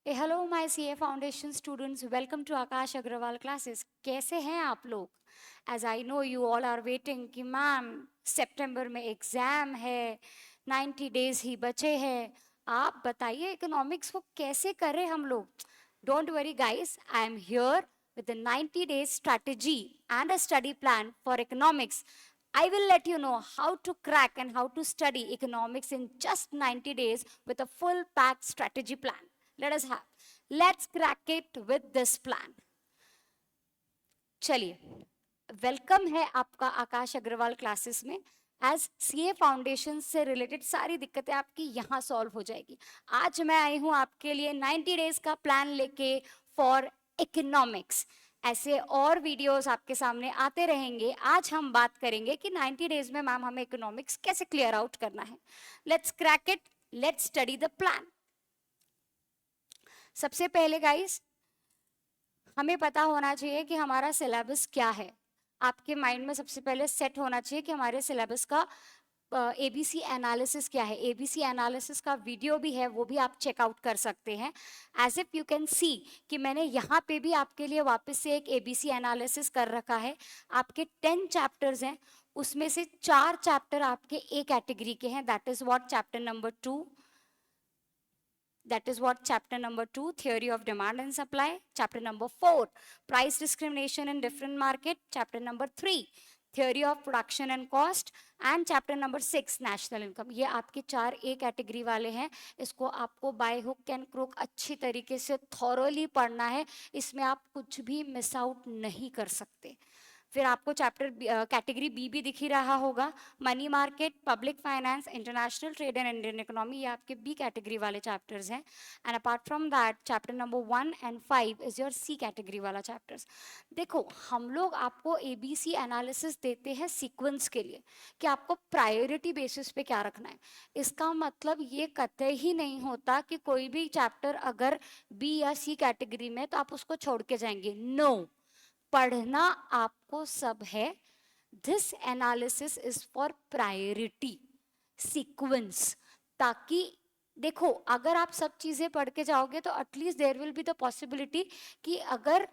Hello my CA foundation students, welcome to Aakash Agarwal classes. कैसे हैं आप लोग? As I know you all are waiting कि मैम सितंबर में एग्जाम है, 90 डेज ही बचे हैं। आप बताइए इकोनॉमिक्स को कैसे करें हम लोग। Don't worry guys, I am here with a 90 days strategy and a study plan for economics. I will let you know how to crack and how to study economics in just 90 days with a full packed strategy plan. Let's crack it with this plan. चलिए, welcome है आपका आकाश Agarwal classes में। As CA foundation से related सारी दिक्कतें आपकी यहाँ solve हो जाएगी। आज मैं आई हूँ आपके लिए 90 डेज का प्लान लेके फॉर इकोनॉमिक्स। ऐसे और वीडियोस आपके सामने आते रहेंगे। आज हम बात करेंगे कि 90 डेज में मैम हमें इकोनॉमिक्स कैसे क्लियर आउट करना है। Let's crack it, let's study the plan. सबसे पहले गाइस, हमें पता होना चाहिए कि हमारा सिलेबस क्या है। आपके माइंड में सबसे पहले सेट होना चाहिए कि हमारे सिलेबस का एबीसी एनालिसिस क्या है। एबीसी एनालिसिस का वीडियो भी है, वो भी आप चेकआउट कर सकते हैं। As if you can see कि मैंने यहाँ पे भी आपके लिए वापस से एक एबीसी एनालिसिस कर रखा है। आपके 10 चैप्टर्स हैं, उसमें से 4 चैप्टर आपके ए कैटेगरी के हैं। That is what chapter number 2, that is what chapter number 2, theory of demand and supply. Chapter number 4, price discrimination in different market. Chapter number 3, theory of production and cost. And chapter number 6, national income. ये आपके 4 A category वाले हैं। इसको आपको by hook and crook अच्छी तरीके से thoroughly पढ़ना है। इसमें आप कुछ भी मिस आउट नहीं कर सकते। फिर आपको चैप्टर कैटेगरी बी भी दिख ही रहा होगा, money market, public finance, international trade and Indian economy. ये आपके बी कैटेगरी वाले चैप्टर्स हैं। And apart from that chapter number 1 and 5 is your C category वाला चैप्टर्स। देखो, हम लोग आपको एबीसी एनालिसिस देते हैं सीक्वेंस के लिए कि आपको प्रायोरिटी बेसिस पे क्या रखना है। इसका मतलब ये कतई ही नहीं होता कि कोई भी चैप्टर अगर बी या सी कैटेगरी में तो आप उसको छोड़ के जाएंगे। नो, पढ़ना आपको सब है। This analysis is for priority sequence. ताकि देखो, अगर आप सब चीजें पढ़ के जाओगे तो at least there will be the possibility कि अगर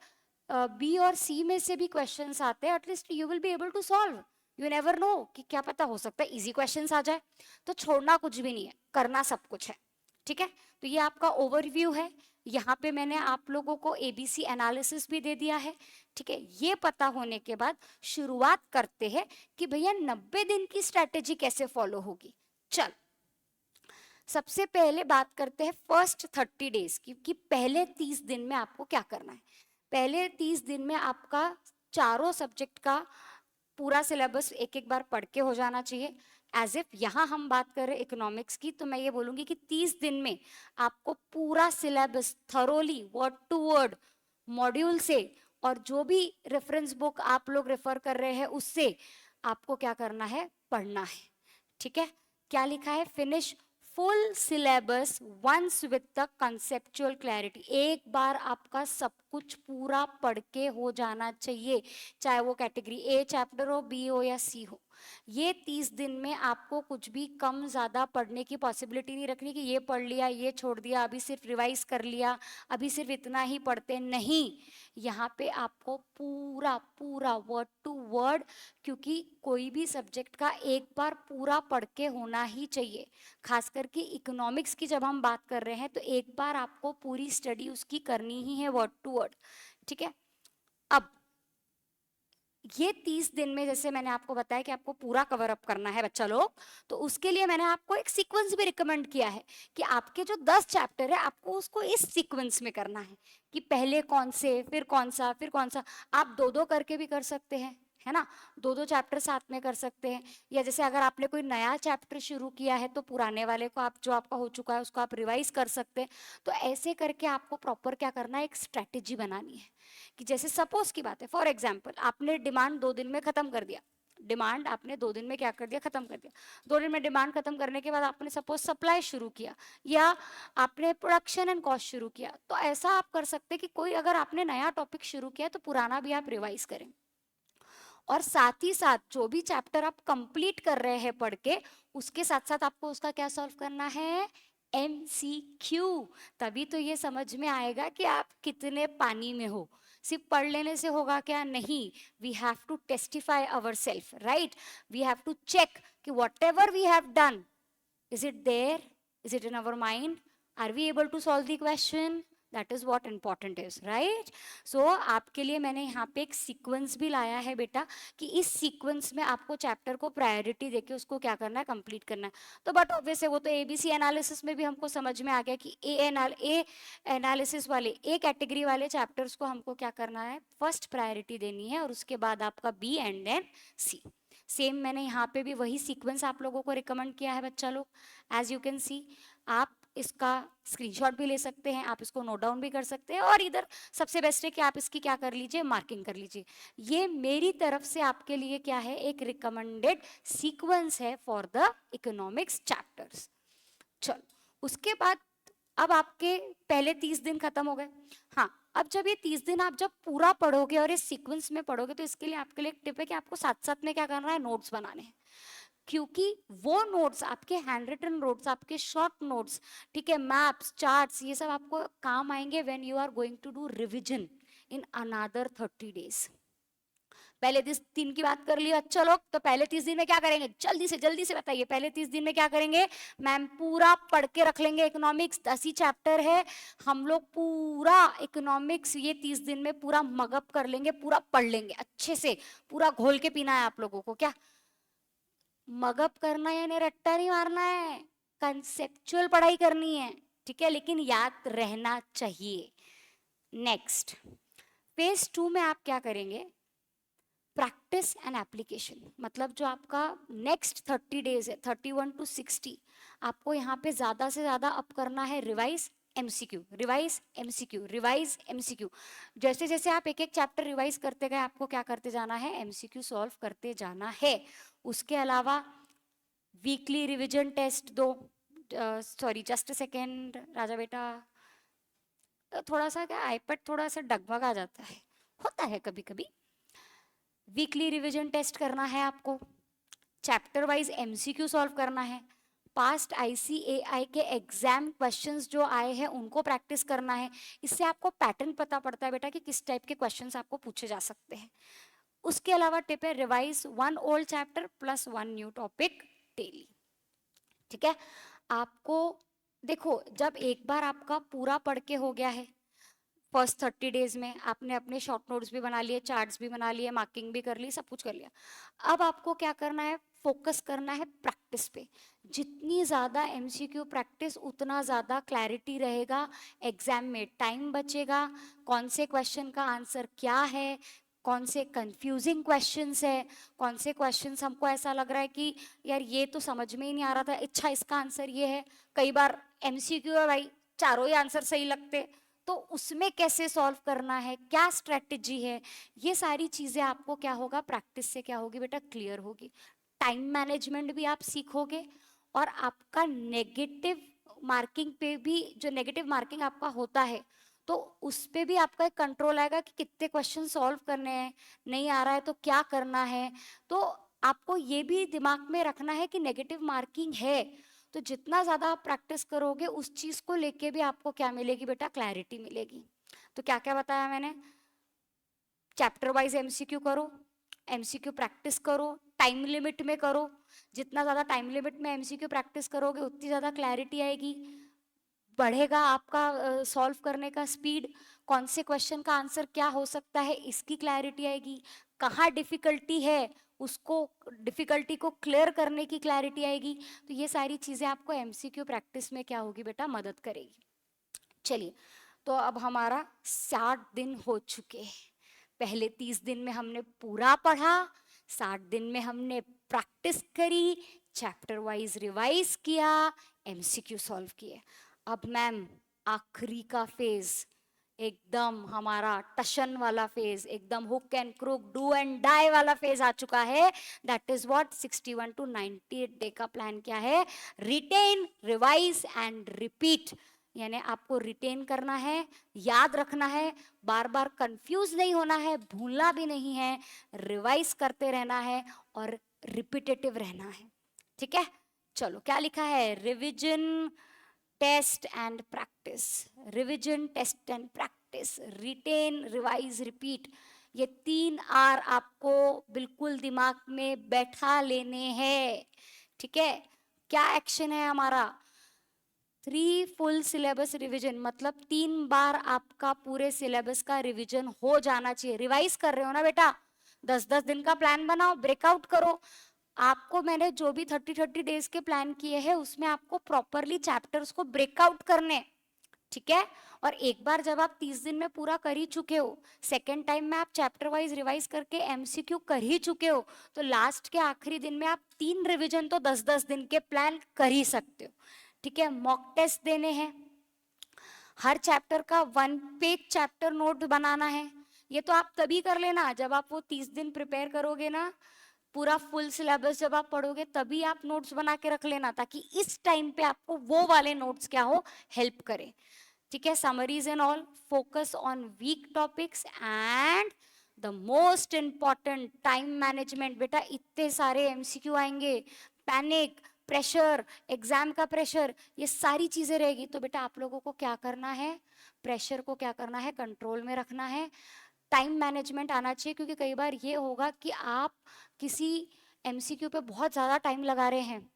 बी और सी में से भी क्वेश्चंस आते हैं, at least you will be able to solve. You never know कि क्या पता, हो सकता है इजी क्वेश्चंस आ जाए। तो छोड़ना कुछ भी नहीं है, करना सब कुछ है। ठीक है, तो ये आपका ओवरव्यू है। यहाँ पे मैंने आप लोगों को एबीसी एनालिसिस भी दे दिया है। ठीक है, ये पता होने के बाद शुरुआत करते हैं कि भैया 90 दिन की स्ट्रेटेजी कैसे फॉलो होगी। चल, सबसे पहले बात करते हैं फर्स्ट 30 डेज की कि पहले 30 दिन में आपको क्या करना है। पहले 30 दिन में आपका चारों सब्जेक्ट का पूरा सिलेबस एक एक बार पढ़ के हो जाना चाहिए। एज इफ यहाँ हम बात कर रहे हैं इकोनॉमिक्स की, तो मैं ये बोलूंगी कि 30 दिन में आपको पूरा syllabus thoroughly word to word module से और जो भी रेफरेंस बुक आप लोग रेफर कर रहे हैं उससे आपको क्या करना है, पढ़ना है। ठीक है, क्या लिखा है, finish full syllabus once with the conceptual clarity. एक बार आपका सब कुछ पूरा पढ़ के हो जाना चाहिए, चाहे वो कैटेगरी ए चैप्टर हो, बी हो या सी हो। ये 30 दिन में आपको कुछ भी कम ज़्यादा पढ़ने की पॉसिबिलिटी नहीं रखनी कि ये पढ़ लिया, ये छोड़ दिया, अभी सिर्फ रिवाइज कर लिया, अभी सिर्फ इतना ही पढ़ते नहीं। यहाँ पे आपको पूरा पूरा वर्ड टू वर्ड, क्योंकि कोई भी सब्जेक्ट का एक बार पूरा पढ़ के होना ही चाहिए। खास करके इकोनॉमिक्स की जब हम बात कर रहे हैं तो एक बार आपको पूरी स्टडी उसकी करनी ही है वर्ड टू वर्ड। ठीक है, अब ये 30 दिन में जैसे मैंने आपको बताया कि आपको पूरा कवर अप करना है बच्चा लोग, तो उसके लिए मैंने आपको एक सीक्वेंस भी रिकमेंड किया है कि आपके जो 10 चैप्टर है आपको उसको इस सीक्वेंस में करना है कि पहले कौन से, फिर कौन सा, फिर कौन सा। आप दो दो करके भी कर सकते हैं, है ना, दो दो चैप्टर साथ में कर सकते हैं। या जैसे अगर आपने कोई नया चैप्टर शुरू किया है तो पुराने वाले को आप, जो आपका हो चुका है उसको आप रिवाइज कर सकते हैं। तो ऐसे करके आपको प्रॉपर क्या करना है, एक स्ट्रेटेजी बनानी है। कि जैसे सपोज की बात है, फॉर एग्जाम्पल आपने डिमांड 2 दिन में खत्म कर दिया। डिमांड आपने 2 दिन में क्या कर दिया, खत्म कर दिया। 2 दिन में डिमांड खत्म करने के बाद आपने सपोज सप्लाई शुरू किया या आपने प्रोडक्शन एंड कॉस्ट शुरू किया। तो ऐसा आप कर सकते हैं कि कोई अगर आपने नया टॉपिक शुरू किया तो पुराना भी आप रिवाइज करें। और साथ ही साथ जो भी चैप्टर आप कंप्लीट कर रहे हैं पढ़ के, उसके साथ साथ आपको उसका क्या सॉल्व करना है, MCQ, तभी तो ये समझ में आएगा कि आप कितने पानी में हो। सिर्फ पढ़ लेने से होगा क्या? नहीं, we have to testify our self, right? We have to check कि whatever we have done, is it there, is it in our mind, are we able to solve the question? That is what important is, right? So आपके लिए मैंने यहाँ पे एक sequence भी लाया है बेटा, कि इस सीक्वेंस में आपको चैप्टर को प्रायोरिटी देके उसको क्या करना है, कंप्लीट करना है। तो बट ऑब्वियस है, वो तो ABC एनालिसिस में भी हमको समझ में आ गया कि ए एनालिसिस वाले, ए कैटेगरी वाले चैप्टर्स को हमको क्या करना है, फर्स्ट प्रायोरिटी देनी है, और उसके बाद आपका B and then C। Same मैंने यहाँ पे भी वही सीक्वेंस आप लोगों को रिकमेंड किया है बच्चा लोग। एज यू कैन सी, आप इसका स्क्रीनशॉट भी ले सकते हैं, आप इसको नोट डाउन भी कर सकते हैं, और इधर सबसे बेस्ट है कि आप इसकी क्या कर लीजिए, मार्किंग कर लीजिए। ये मेरी तरफ से आपके लिए क्या है, एक रिकमेंडेड सीक्वेंस है फॉर द इकोनॉमिक्स चैप्टर्स। चलो, उसके बाद अब आपके पहले 30 दिन खत्म हो गए। हाँ, अब जब ये 30 दिन आप जब पूरा पढ़ोगे और इस सीक्वेंस में पढ़ोगे, तो इसके लिए आपके लिए एक टिप है कि आपको साथ साथ में क्या करना है, नोट्स बनाने हैं। क्योंकि वो नोट्स, आपके हैंड रिटन नोट्स, आपके शॉर्ट नोट्स, ठीक है, मैप्स, चार्ट्स, ये सब आपको काम आएंगे when you are going to do revision in another 30 days. पहले 30 दिन की बात कर ली अच्छा लोग, तो पहले 30 दिन में क्या करेंगे, जल्दी से बताइए, पहले 30 दिन में क्या करेंगे? मैम पूरा पढ़ के रख लेंगे इकोनॉमिक्स, 10 ही चैप्टर है, हम लोग पूरा इकोनॉमिक्स ये 30 दिन में पूरा मगअप कर लेंगे, पूरा पढ़ लेंगे अच्छे से, पूरा घोल के पीना है आप लोगों को। क्या मगअप करना है, यानी रट्टा नहीं मारना है, कंसेप्चुअल पढ़ाई करनी है, ठीक है, लेकिन याद रहना चाहिए। नेक्स्ट फेज 2 में आप क्या करेंगे, प्रैक्टिस एंड एप्लीकेशन। मतलब जो आपका नेक्स्ट 30 डेज है, 31 to 60, आपको यहाँ पे ज्यादा से ज्यादा अप करना है revise MCQ, revise MCQ, revise MCQ। जैसे जैसे आप एक एक चैप्टर रिवाइज करते गए, आपको क्या करते जाना है, MCQ सॉल्व करते जाना है। उसके अलावा वीकली रिविजन टेस्ट दो। सॉरी, जस्ट अ सेकेंड राजा बेटा, थोड़ा सा क्या आईपैड थोड़ा सा डगमगा जाता है, होता है कभी कभी। वीकली रिवीजन टेस्ट करना है आपको, चैप्टर वाइज MCQ सॉल्व करना है, पास्ट ICAI के एग्जाम क्वेश्चंस जो आए हैं उनको प्रैक्टिस करना है। इससे आपको पैटर्न पता पड़ता है बेटा कि किस टाइप के क्वेश्चंस आपको पूछे जा सकते हैं। उसके अलावा टिप है, revise 1 old chapter plus 1 new topic daily. ठीक है, आपको देखो, जब एक बार आपका पूरा पढ़ के हो गया है, फर्स्ट 30 डेज में आपने अपने शॉर्ट नोट्स भी बना लिए, चार्ट्स भी बना लिए, मार्किंग भी कर ली, सब कुछ कर लिया। अब आपको क्या करना है, फोकस करना है प्रैक्टिस पे। जितनी ज़्यादा MCQ प्रैक्टिस, उतना ज़्यादा क्लैरिटी रहेगा एग्जाम में, टाइम बचेगा, कौन से क्वेश्चन का आंसर क्या है, कौन से कंफ्यूजिंग क्वेश्चंस है, कौन से क्वेश्चंस हमको ऐसा लग रहा है कि यार ये तो समझ में ही नहीं आ रहा था, अच्छा इसका आंसर ये है। कई बार MCQ है भाई, चारों ही आंसर सही लगते, तो उसमें कैसे सॉल्व करना है, क्या स्ट्रेटजी है, ये सारी चीजें आपको क्या होगा, प्रैक्टिस से क्या होगी बेटा, क्लियर होगी। टाइम मैनेजमेंट भी आप सीखोगे, और आपका नेगेटिव मार्किंग पे भी, जो नेगेटिव मार्किंग आपका होता है, तो उस पे भी आपका एक कंट्रोल आएगा कि कितने क्वेश्चन सॉल्व करने हैं, नहीं आ रहा है तो क्या करना है। तो आपको ये भी दिमाग में रखना है कि नेगेटिव मार्किंग है, तो जितना ज्यादा आप प्रैक्टिस करोगे उस चीज को लेके भी आपको क्या मिलेगी बेटा, क्लैरिटी मिलेगी। तो क्या क्या बताया मैंने, चैप्टर वाइज MCQ करो, MCQ प्रैक्टिस करो, टाइम लिमिट में करो। जितना ज्यादा टाइम लिमिट में MCQ प्रैक्टिस करोगे, उतनी ज्यादा क्लैरिटी आएगी, बढ़ेगा आपका सॉल्व करने का स्पीड, कौन से क्वेश्चन का आंसर क्या हो सकता है इसकी क्लैरिटी आएगी, कहाँ डिफिकल्टी है उसको, डिफिकल्टी को क्लियर करने की क्लैरिटी आएगी। तो ये सारी चीजें आपको MCQ प्रैक्टिस में क्या होगी बेटा, मदद करेगी। चलिए, तो अब हमारा 60 दिन हो चुके हैं। पहले 30 दिन में हमने पूरा पढ़ा, 60 दिन में हमने प्रैक्टिस करी, चैप्टर वाइज रिवाइज किया, MCQ सॉल्व किए। अब मैम आखिरी का फेज, एकदम हमारा टशन वाला फेज, एकदम hook and crook, do and die वाला फेज आ चुका है। That is what 61 to 98 day का प्लान क्या है, रिटेन, रिवाइज एंड रिपीट। यानी आपको रिटेन करना है, याद रखना है, बार बार कंफ्यूज नहीं होना है, भूलना भी नहीं है, रिवाइज करते रहना है और रिपीटेटिव रहना है। ठीक है, चलो क्या लिखा है, revision test and practice, revision, test and practice, retain, revise, repeat, ये 3 आर आपको बिल्कुल दिमाग में बैठा लेने हैं, ठीक है। क्या एक्शन है हमारा? 3 फुल सिलेबस रिवीजन, मतलब 3 बार आपका पूरे सिलेबस का रिवीजन हो जाना चाहिए। रिवाइज कर रहे हो ना बेटा, 10-10 दिन का प्लान बनाओ, ब्रेकआउट करो। आपको मैंने जो भी 30-30 डेज के प्लान किए हैं उसमें आपको प्रॉपरली चैप्टर्स को ब्रेकआउट करने, ठीक है। और एक बार जब आप 30 दिन में पूरा कर ही चुके हो, सेकेंड टाइम में आप चैप्टर वाइज रिवाइज करके एमसीक्यू कर ही चुके हो, तो लास्ट के आखिरी दिन में आप 3 रिवीजन तो 10-10 दिन के प्लान कर ही सकते हो, ठीक है। मॉक टेस्ट देने हैं, हर चैप्टर का 1 पेज चैप्टर नोट बनाना है। ये तो आप तभी कर लेना जब आप वो 30 दिन प्रिपेयर करोगे ना, पूरा फुल सिलेबस जब आप पढ़ोगे तभी आप नोट्स बना के रख लेना, ताकि इस टाइम पे आपको वो वाले नोट्स क्या हो, हेल्प करें, ठीक है। Summaries and all, focus on weak topics and the most important time management. बेटा इतने सारे एमसीक्यू आएंगे, पैनिक, प्रेशर, एग्जाम का प्रेशर, ये सारी चीजें रहेगी, तो बेटा आप लोगों को क्या करना है, प्रेशर को क्या करना है, कंट्रोल में रखना है, टाइम मैनेजमेंट आना चाहिए। क्योंकि कई बार ये होगा कि आप किसी एमसीक्यू पे बहुत ज़्यादा टाइम लगा रहे हैं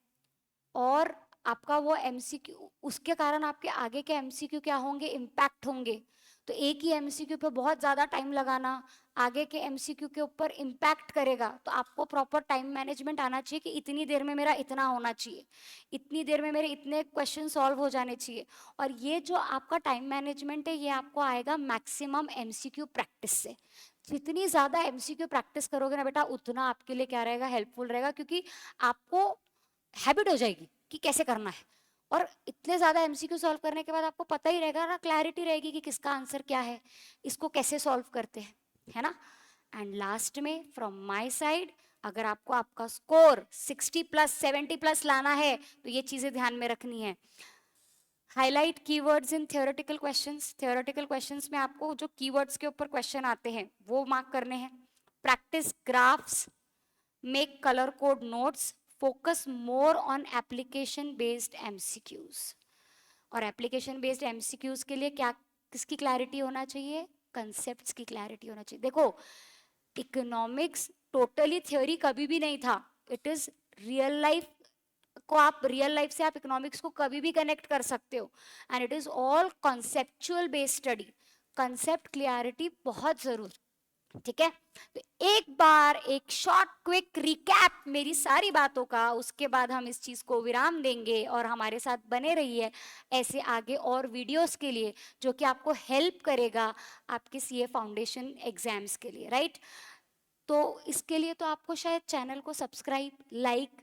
और आपका वो एमसीक्यू, उसके कारण आपके आगे के एमसीक्यू क्या होंगे, इम्पैक्ट होंगे। तो एक ही एमसीक्यू पे बहुत ज़्यादा टाइम लगाना आगे के एमसीक्यू के ऊपर इम्पैक्ट करेगा। तो आपको प्रॉपर टाइम मैनेजमेंट आना चाहिए कि इतनी देर में मेरा इतना होना चाहिए, इतनी देर में मेरे इतने क्वेश्चन सॉल्व हो जाने चाहिए। और ये जो आपका टाइम मैनेजमेंट है ये आपको आएगा मैक्सिमम एमसीक्यू प्रैक्टिस से। जितनी ज़्यादा एमसीक्यू प्रैक्टिस करोगे ना बेटा, उतना आपके लिए क्या रहेगा, हेल्पफुल रहेगा, क्योंकि आपको हैबिट हो जाएगी कि कैसे करना है। और इतने ज़्यादा एमसीक्यू सॉल्व करने के बाद आपको पता ही रहेगा ना, क्लैरिटी रहेगी कि किसका आंसर क्या है, इसको कैसे सॉल्व करते हैं, है ना। एंड लास्ट में फ्रॉम माय साइड, अगर आपको आपका स्कोर 60+ 70+ लाना है तो ये चीज़ें ध्यान में रखनी है। Highlight keywords in theoretical questions, theoretical questions में आपको जो कीवर्ड्स के ऊपर क्वेश्चन आते हैं वो मार्क करने हैं। Practice graphs, make colour code notes, focus more on application based MCQs. और एप्लीकेशन बेस्ड एमसीक्यूज के लिए क्या, किसकी क्लैरिटी होना चाहिए, कंसेप्ट्स की क्लैरिटी होना चाहिए। देखो इकोनॉमिक्स टोटली थ्योरी कभी भी नहीं था, इट इज रियल लाइफ को, आप रियल लाइफ से आप इकोनॉमिक्स को कभी भी कनेक्ट कर सकते हो, and it is all conceptual based study. Concept clarity बहुत जरूरी, ठीक है। तो एक बार एक शॉर्ट क्विक रिकैप मेरी सारी बातों का, उसके बाद हम इस चीज को विराम देंगे और हमारे साथ बने रहिए ऐसे आगे और वीडियोस के लिए जो कि आपको हेल्प करेगा आपके सीए फाउंडेशन एग्जाम्स के लिए, राइट। तो इसके लिए तो आपको शायद चैनल को सब्सक्राइब, लाइक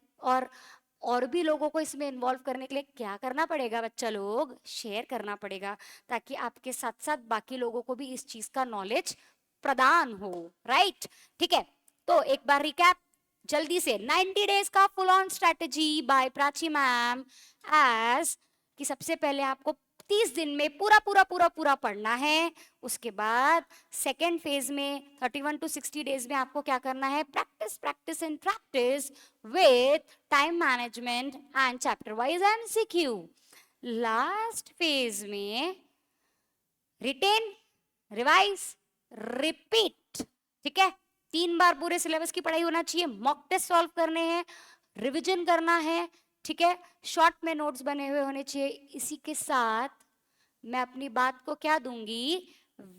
और भी लोगों को इसमें इन्वॉल्व करने के लिए क्या करना पड़ेगा बच्चा लोग, शेयर करना पड़ेगा, ताकि आपके साथ साथ बाकी लोगों को भी इस चीज का नॉलेज प्रदान हो, राइट। ठीक है, तो एक बार रिकैप जल्दी से, 90 डेज का full on strategy by Prachi ma'am, as कि सबसे पहले आपको 30 दिन में पूरा पूरा पूरा पूरा पढ़ना है। उसके बाद सेकेंड फेज में 31 to 60 डेज में आपको क्या करना है, practice practice and practice with time management and chapter wise MCQ. Last phase में रिटेन, रिवाइज, रिपीट, ठीक है। 3 बार पूरे सिलेबस की पढ़ाई होना चाहिए, मॉक टेस्ट सॉल्व करने हैं, रिवीजन करना है, ठीक है। शॉर्ट में नोट्स बने हुए होने चाहिए। इसी के साथ मैं अपनी बात को क्या दूंगी,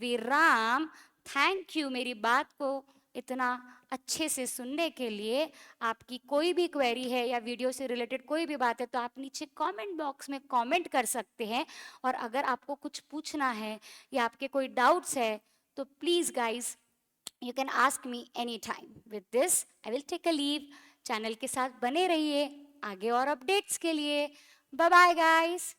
विराम। थैंक यू मेरी बात को इतना अच्छे से सुनने के लिए। आपकी कोई भी क्वेरी है या वीडियो से रिलेटेड कोई भी बात है तो आप नीचे कमेंट बॉक्स में कमेंट कर सकते हैं। और अगर आपको कुछ पूछना है या आपके कोई डाउट्स है तो please guys you can ask me any time. With this I will take a leave. Channel के साथ बने रहिए आगे और अपडेट्स के लिए। Bye bye guys.